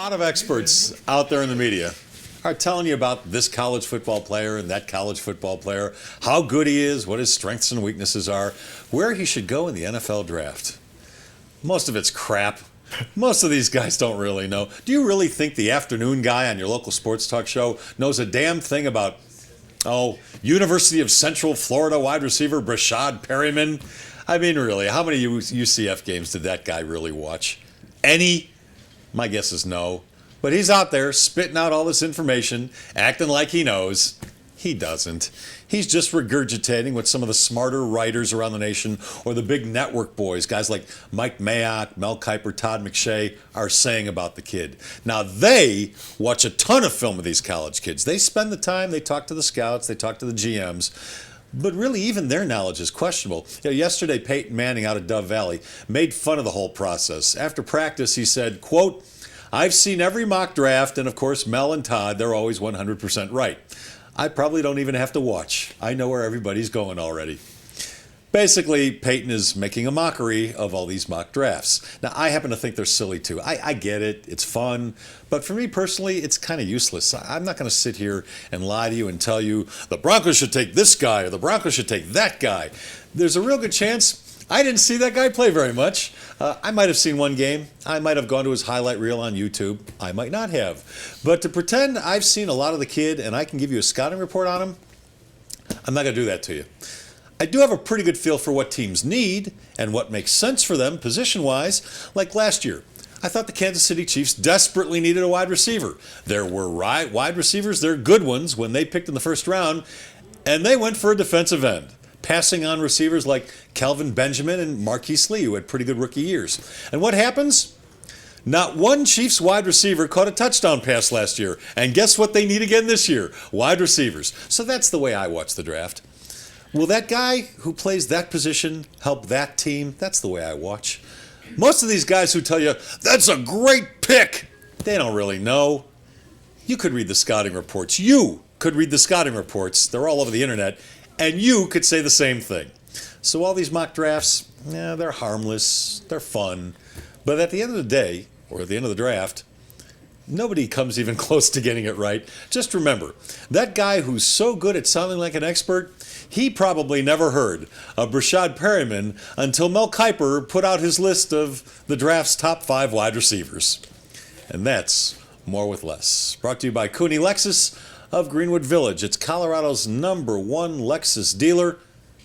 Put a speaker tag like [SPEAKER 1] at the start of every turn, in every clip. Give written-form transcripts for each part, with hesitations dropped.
[SPEAKER 1] lot of experts out there in the media are telling you about this college football player and that college football player, how good he is, what his strengths and weaknesses are, where he should go in the NFL draft. Most of it's crap. Most of these guys don't really know. Do you really think the afternoon guy on your local sports talk show knows a damn thing about, University of Central Florida wide receiver Brashad Perryman? I mean, really, how many UCF games did that guy really watch? Any? My guess is no. But he's out there spitting out all this information, acting like he knows. He doesn't. He's just regurgitating what some of the smarter writers around the nation or the big network boys, guys like Mike Mayock, Mel Kiper, Todd McShay, are saying about the kid. Now, they watch a ton of film of these college kids. They spend the time, they talk to the scouts, they talk to the GMs. But really, even their knowledge is questionable. Yesterday, Peyton Manning out of Dove Valley made fun of the whole process. After practice, he said, quote, "I've seen every mock draft, and of course, Mel and Todd, they're always 100% right. I probably don't even have to watch. I know where everybody's going already." Basically, Peyton is making a mockery of all these mock drafts. Now, I happen to think they're silly too. I get it. It's fun. But for me personally, it's kind of useless. I'm not going to sit here and lie to you and tell you the Broncos should take this guy or the Broncos should take that guy. There's a real good chance I didn't see that guy play very much. I might have seen one game. I might have gone to his highlight reel on YouTube. I might not have. But to pretend I've seen a lot of the kid and I can give you a scouting report on him, I'm not going to do that to you. I do have a pretty good feel for what teams need and what makes sense for them position-wise. Like last year, I thought the Kansas City Chiefs desperately needed a wide receiver. There were wide receivers, they're good ones, when they picked in the first round, and they went for a defensive end, passing on receivers like Kelvin Benjamin and Marquise Lee, who had pretty good rookie years. And what happens? Not one Chiefs wide receiver caught a touchdown pass last year. And guess what they need again this year? Wide receivers. So that's the way I watch the draft. Will that guy who plays that position help that team? That's the way I watch. Most of these guys who tell you, that's a great pick, they don't really know. You could read the scouting reports. You could read the scouting reports. They're all over the internet. And you could say the same thing. So all these mock drafts, they're harmless, they're fun. But at the end of the day, or at the end of the draft, nobody comes even close to getting it right. Just remember, that guy who's so good at sounding like an expert, he probably never heard of Brashad Perryman until Mel Kiper put out his list of the draft's top 5 wide receivers. And that's More with Less. Brought to you by Cooney Lexus of Greenwood Village. It's Colorado's #1 Lexus dealer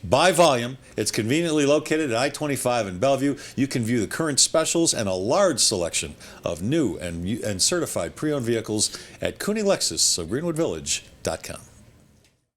[SPEAKER 1] by volume. It's conveniently located at I-25 in Bellevue. You can view the current specials and a large selection of new and certified pre-owned vehicles at CooneyLexus of GreenwoodVillage.com.